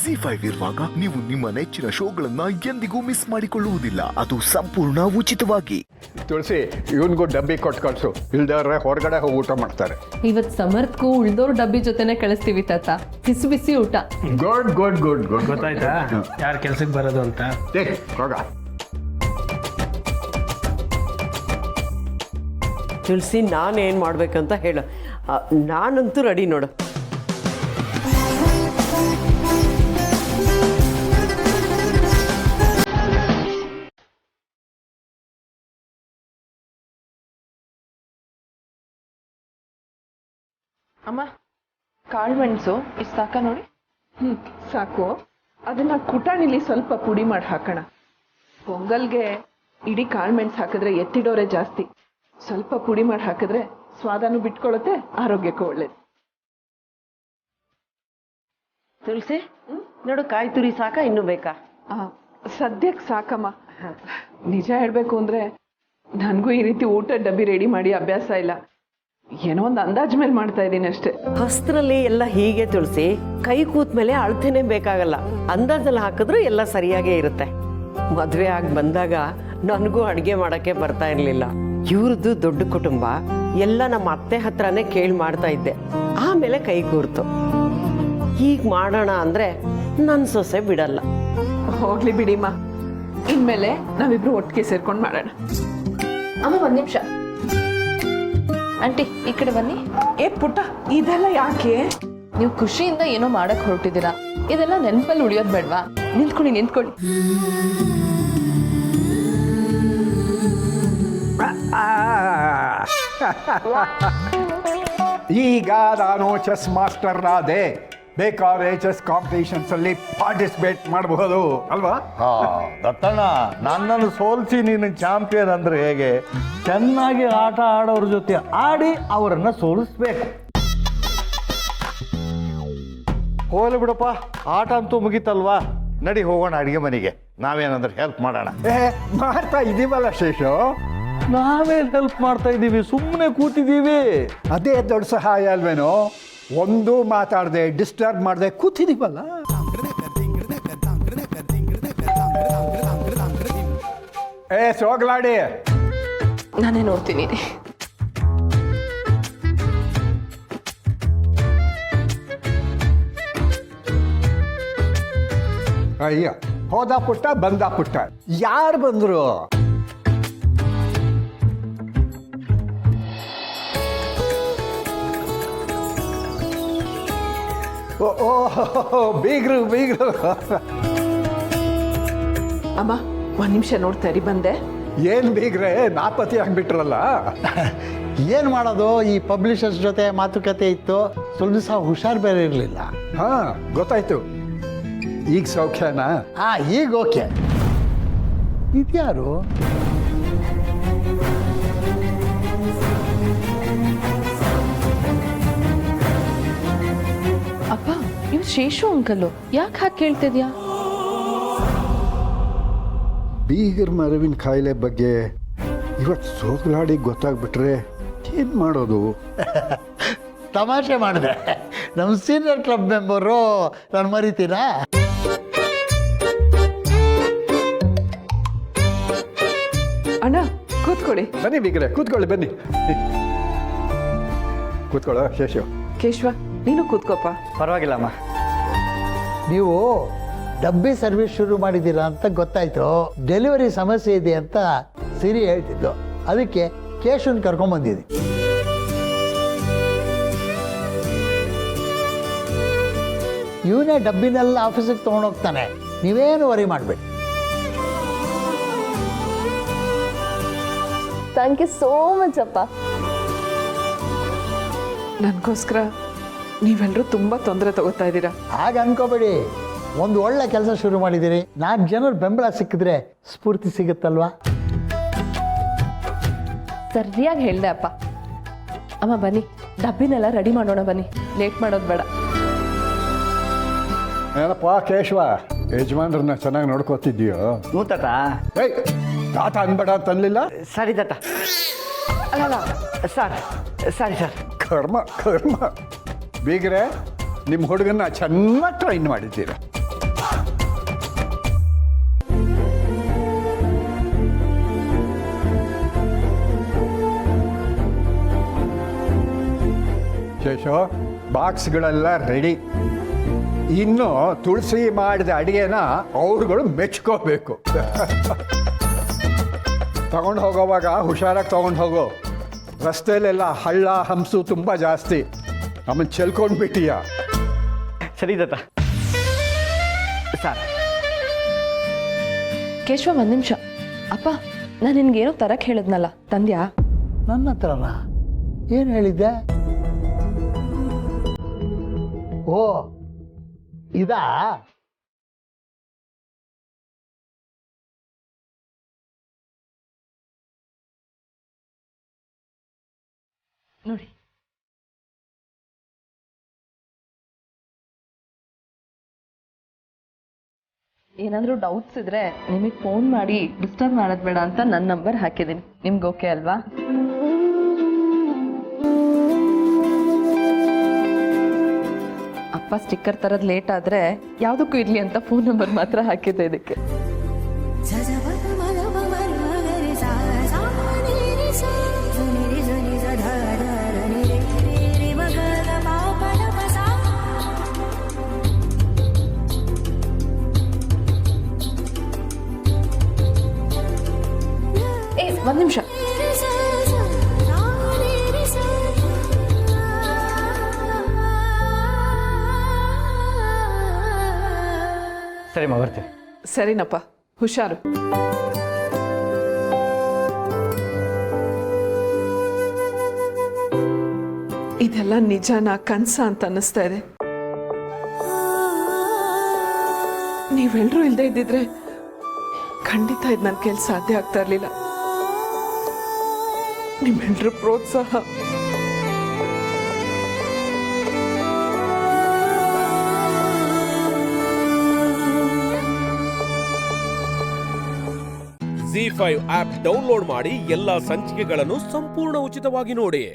ZEE5 ಇರುವಾಗ ನೀವು ನಿಮ್ಮ ನೆಚ್ಚಿನ ಶೋಗಳನ್ನ ಎಂದಿಗೂ ಮಿಸ್ ಮಾಡಿಕೊಳ್ಳುವುದಿಲ್ಲ. ಅದು ಸಂಪೂರ್ಣ ಉಚಿತವಾಗಿ. ತುಳಸಿ ಇವನ್ಗೂ ಡಬ್ಬಿ ಕೊಟ್ಟು ಕಳ್ಸು, ಇಲ್ದವ್ರೆ ಹೊರಗಡೆ ಹೋಗಿ ಊಟ ಮಾಡ್ತಾರೆ. ಇವತ್ ಸಮರ್ಥ್ಗೂ ಉಳ್ದೋರ್ ಡಬ್ಬಿ ಜೊತೆನೆ ಕಳಿಸ್ತೀವಿ ತಾತ. ಬಿಸಿ ಬಿಸಿ ಊಟ. Good good good good. ಗೊತ್ತಾಯ್ತಾ ಯಾರು ಕೆಲ್ಸಕ್ಕೆ ಬರೋದು ಅಂತ? ಹೋಗ. ತುಳಸಿ ನಾನೇನು ಮಾಡ್ಬೇಕಂತ ಹೇಳು. ನಾನಂತೂ ರೆಡಿ ನೋಡು. ಅಮ್ಮ, ಕಾಳು ಮೆಣಸು ಇಷ್ಟು ಸಾಕ ನೋಡಿ. ಸಾಕು. ಅದನ್ನ ಕುಟಾಣಿಲಿ ಸ್ವಲ್ಪ ಪುಡಿ ಮಾಡಿ ಹಾಕೋಣ. ಪೊಂಗಲ್ಗೆ ಇಡೀ ಕಾಳು ಮೆಣಸು ಹಾಕಿದ್ರೆ ಎತ್ತಿಡೋರೆ ಜಾಸ್ತಿ. ಸ್ವಲ್ಪ ಪುಡಿ ಮಾಡಿ ಹಾಕಿದ್ರೆ ಸ್ವಾದನೂ ಬಿಟ್ಕೊಳ್ಳುತ್ತೆ, ಆರೋಗ್ಯಕ್ಕೂ ಒಳ್ಳೇದು. ತುಳಸಿ ನೋಡು, ಕಾಯಿ ತುರಿ ಸಾಕ ಇನ್ನೂ ಬೇಕಾ? ಸದ್ಯಕ್ಕೆ ಸಾಕಮ್ಮ. ನಿಜ ಹೇಳ್ಬೇಕು ಅಂದ್ರೆ ನನಗೂ ಈ ರೀತಿ ಊಟ ಡಬ್ಬಿ ರೆಡಿ ಮಾಡಿ ಅಭ್ಯಾಸ ಇಲ್ಲ. ಏನೋ ಒಂದು ಅಂದಾಜ್ ಮೇಲೆ ಮಾಡ್ತಾ ಇದ್ದೀನಿ ಅಷ್ಟೇ. ಹೊಸ್ತ್ರಲ್ಲಿ ಎಲ್ಲ ಹೀಗೆ ತುಳಸಿ, ಕೈ ಕೂತ್ ಮೇಲೆ ಅಳತೆನೆ ಬೇಕಾಗಲ್ಲ. ಅಂದಾಜಲ್ಲಿ ಹಾಕಿದ್ರು ಎಲ್ಲ ಸರಿಯಾಗೇ ಇರುತ್ತೆ. ಮದುವೆ ಆಗಿ ಬಂದಾಗ ನನಗೂ ಅಡುಗೆ ಮಾಡೋಕ್ಕೆ ಬರ್ತಾ ಇರಲಿಲ್ಲ. ಇವ್ರದ್ದು ದೊಡ್ಡ ಕುಟುಂಬ, ಎಲ್ಲ ನಮ್ಮ ಅತ್ತೆ ಹತ್ರನೇ ಕೇಳಿ ಮಾಡ್ತಾ ಇದ್ದೆ. ಆಮೇಲೆ ಕೈ ಕೂರ್ತು. ಈಗ ಮಾಡೋಣ ಅಂದರೆ ನನ್ನ ಸೊಸೆ ಬಿಡಲ್ಲ. ಹೋಗ್ಲಿ ಬಿಡಿಮ್ಮ, ಇನ್ಮೇಲೆ ನಾವಿಬ್ರು ಒಟ್ಟಿಗೆ ಸೇರ್ಕೊಂಡು ಮಾಡೋಣ. ಅಮ್ಮ ಒಂದ್ ನಿಮಿಷ. ಆಂಟಿ ಈ ಕಡೆ ಬನ್ನಿ. ಪುಟ್ಟ, ಇದೆಲ್ಲ ಯಾಕೆ? ನೀವು ಖುಷಿಯಿಂದ ಏನೋ ಮಾಡಕ್ ಹೊರಟಿದ್ದೀರಾ, ಇದೆಲ್ಲ ನೆನಪಲ್ಲಿ ಉಳಿಯೋದ್ ಬೇಡ್ವಾ? ನಿಂತ್ಕೊಳ್ಳಿ ನಿಂತ್ಕೊಳ್ಳಿ. ಈಗ ನಾನು ಚೆಸ್ ಮಾಸ್ಟರ್ ಆದೆ. ಬೇಕಾದ್ರೆ ಚೆಸ್ ಕಾಂಪಿಟೇಷನ್ಸ್ ಅಲ್ಲಿ ಪಾರ್ಟಿಸಿಪೇಟ್ ಮಾಡಬಹುದು ಅಲ್ವಾ? ದತ್ತಣ್ಣ, ನನ್ನನ್ನು ಸೋಲಿಸಿ ನೀನು ಚಾಂಪಿಯನ್ ಅಂದ್ರೆ ಹೇಗೆ? ಚೆನ್ನಾಗಿ ಆಟ ಆಡೋರ ಜೊತೆ ಆಡಿ ಅವರನ್ನ ಸೋಲಿಸ್ಬೇಕು. ಹೋಗ್ಲಿ ಬಿಡಪ್ಪ, ಆಟ ಅಂತೂ ಮುಗೀತಲ್ವಾ? ನಡಿ ಹೋಗೋಣ ಅಡಿಗೆ ಮನೆಗೆ. ನಾವೇನಂದ್ರೆ ಹೆಲ್ಪ್ ಮಾಡೋಣ. ಮಾಡ್ತಾ ಇದೀವಲ್ಲ ಶೇಷು. ನಾವೇನು ಹೆಲ್ಪ್ ಮಾಡ್ತಾ ಇದ್ದೀವಿ? ಸುಮ್ಮನೆ ಕೂತಿದ್ದೀವಿ. ಅದೇ ದೊಡ್ಡ ಸಹಾಯ ಅಲ್ವೇನೋ. ಒಂದು ಮಾತಾಡದೆ ಡಿಸ್ಟರ್ಬ್ ಮಾಡದೆ ಕೂತಿದೀವಲ್ಲ. ಸೋಗ್ಲಾಡಿ, ನಾನೇ ನೋಡ್ತೀನಿ. ಅಯ್ಯ, ಹೋದ ಪುಟ್ಟ ಬಂದ ಪುಟ್ಟ, ಯಾರು ಬಂದ್ರು? ಓ ಬೀಗ್ರು ಬೀಗ್ರು. ಅಮ್ಮ, ಒಂದ್ ನಿಮಿಷ ನೋಡ್ತಾ ಇರಿ, ಬಂದೆ. ಏನ್ ಬೀಗ್ರೆ, ನಾಪತಿ ಆಗ್ಬಿಟ್ರಲ್ಲ. ಏನು ಮಾಡೋದು? ಈ ಪಬ್ಲಿಷರ್ಸ್ ಜೊತೆ ಮಾತುಕತೆ ಇತ್ತು, ಸ್ವಲ್ಪ ದಿವಸ ಹುಷಾರ್ ಬೇರೆ ಇರಲಿಲ್ಲ. ಹಾ, ಗೊತ್ತಾಯ್ತು. ಈಗ ಸೌಖ್ಯನಾ? ಈಗ ಓಕೆ. ಇದ್ಯಾರು? ಅಪ್ಪ, ಇವ್ ಶೇಷು ಅಂಕಲ್ಲು. ಯಾಕೆ ಹಾಕಿ ಕೇಳ್ತಿದ್ಯಾ? ಬೀಗರ್ ಮರವಿನ ಕಾಯಿಲೆ ಬಗ್ಗೆ ಇವತ್ತು ಸೋಗ್ಲಾಡಿ ಗೊತ್ತಾಗ್ಬಿಟ್ರೆ ಏನ್ ಮಾಡೋದು? ತಮಾಷೆ ಮಾಡಿದೆ. ನಮ್ಮ ಸೀನಿಯರ್ ಕ್ಲಬ್ ಮೆಂಬರು, ನಾನು ಮರಿತೀರಾ? ಅಣ್ಣ, ಕೂತ್ಕೊಳ್ಳಿ. ಬನ್ನಿ ಬೀಗ್ರೆ, ಕೂತ್ಕೊಳ್ಳಿ, ಬನ್ನಿ ಕೂತ್ಕೊಳ್ಳೋ. ಶೇಷು, ಕೇಶವ, ನೀನು ಕೂತ್ಕೋಪ. ಪರವಾಗಿಲ್ಲಮ್ಮ. ನೀವು ಡಬ್ಬಿ ಸರ್ವಿಸ್ ಶುರು ಮಾಡಿದ್ದೀರಾ ಅಂತ ಗೊತ್ತಾಯ್ತು. ಡೆಲಿವರಿ ಸಮಸ್ಯೆ ಇದೆ ಅಂತ ಸಿರಿ ಹೇಳ್ತಿದ್ದು, ಅದಕ್ಕೆ ಕೇಶವನ್ ಕರ್ಕೊಂಬಂದಿದ್ದೆ. ಇವನೇ ಡಬ್ಬಿನೆಲ್ಲ ಆಫೀಸಿಗೆ ತೊಗೊಂಡೋಗ್ತಾನೆ, ನೀವೇನು ವರಿ ಮಾಡಬೇಡಿ. ಥ್ಯಾಂಕ್ ಯು ಸೋ ಮಚ್ ಅಪ್ಪ. ನನಗೋಸ್ಕರ ನೀವೆಲ್ಲರೂ ತುಂಬಾ ತೊಂದರೆ ತಗೋತಾ ಇದ್ದೀರಾ. ಹಾಗೆ ಅನ್ಕೋಬೇಡಿ, ಒಂದು ಒಳ್ಳೆ ಕೆಲಸ ಶುರು ಮಾಡಿದ್ದೀರಿ. 4 ಜನರ ಬೆಂಬಲ ಸಿಕ್ಕಿದ್ರೆ ಸ್ಫೂರ್ತಿ ಸಿಗುತ್ತಲ್ವಾ? ಸರಿಯಾಗಿ ಹೇಳ್ದೆ ಅಪ್ಪ. ಅಮ್ಮ ಬನ್ನಿ, ಡಬ್ಬಿನೆಲ್ಲ ರೆಡಿ ಮಾಡೋಣ ಬನ್ನಿ, ಲೇಟ್ ಮಾಡೋದು ಬೇಡ. ಏನಪ್ಪ ಕೇಶವ, ಯಜಮಾನ್ರನ್ನ ಚೆನ್ನಾಗಿ ನೋಡ್ಕೋತಿದ್ದೀಯೋ? ಹ್ಞೂ ತಾತ. ಏಯ್, ತಾತ ಅನ್ಬೇಡ ಅಂತನ್ಲಿಲ್ಲ? ಸರಿ ತಾತ. ಅಲ್ಲ ಸರ್, ಸರಿ ಸರ್. ಕರ್ಮ ಕರ್ಮ. ಬೀಗ್ರೆ, ನಿಮ್ಮ ಹುಡುಗನ್ನ ಚೆನ್ನಾಗಿ ಟ್ರೈನ್ ಮಾಡಿದ್ದೀರ. ಕೇಶವ್, ಬಾಕ್ಸ್ಗಳೆಲ್ಲ ರೆಡಿ. ಇನ್ನು ತುಳಸಿ ಮಾಡಿದ ಅಡಿಗೆನ ಅವ್ರುಗಳು ಮೆಚ್ಕೋಬೇಕು. ತಗೊಂಡು ಹೋಗೋವಾಗ ಹುಷಾರಾಗಿ ತಗೊಂಡು ಹೋಗೋ. ರಸ್ತೆಯಲ್ಲೆಲ್ಲ ಹಳ್ಳ ಹಂಸು ತುಂಬ ಜಾಸ್ತಿ, ಆಮೇಲೆ ಚೆಲ್ಕೊಂಡು ಬಿಟ್ಟಿಯ. ಸರಿ ತಾತ. ಸರ್ ಕೇಶವ ಒಂದು ನಿಮಿಷ. ಅಪ್ಪ ನಾನು ನಿನ್ಗೇನೋ ತರಕ್ಕೆ ಹೇಳಿದ್ನಲ್ಲ, ತಂದ್ಯಾ? ನನ್ನ ಹತ್ರನಾ? ಏನು ಹೇಳಿದ್ದೆ? ಓ ಇದಾ? ನೋಡಿ, ಏನಾದರೂ ಡೌಟ್ಸ್ ಇದ್ರೆ ನಿಮಗೆ ಫೋನ್ ಮಾಡಿ ಡಿಸ್ಟರ್ಬ್ ಮಾಡೋದು ಬೇಡ ಅಂತ ನನ್ನ ನಂಬರ್ ಹಾಕಿದ್ದೀನಿ. ನಿಮ್ಗೆ ಓಕೆ ಅಲ್ವಾ? ಅಪ್ಪ ಸ್ಟಿಕ್ಕರ್ ತರದ್ ಲೇಟ್ ಆದ್ರೆ ಯಾವುದಕ್ಕೂ ಇರ್ಲಿ ಅಂತ ಫೋನ್ ನಂಬರ್ ಮಾತ್ರ ಹಾಕಿದ್ದೆ ಇದಕ್ಕೆ. ಒಂದು ನಿಮಿಷ. ಸರಿಮ್ಮ, ಬರ್ತೀವಿ. ಸರಿನಪ್ಪ, ಹುಷಾರು. ಇದೆಲ್ಲ ನಿಜನಾ ಕನ್ಸ ಅಂತ ಅನ್ನಿಸ್ತಾ ಇದೆ. ನೀವೆಲ್ಲರೂ ಇಲ್ಲದೆ ಇದ್ದಿದ್ರೆ ಖಂಡಿತ ಇದು ನನ್ನ ಕೆಲಸ ಸಾಧ್ಯ ಆಗ್ತಾ ಇರಲಿಲ್ಲ. ನಿಮ್ಮೆಲ್ಲರೂ ಪ್ರೋತ್ಸಾಹ. ZEE5 ಆಪ್ ಡೌನ್ಲೋಡ್ ಮಾಡಿ ಎಲ್ಲಾ ಸಂಚಿಕೆಗಳನ್ನು ಸಂಪೂರ್ಣ ಉಚಿತವಾಗಿ ನೋಡಿ.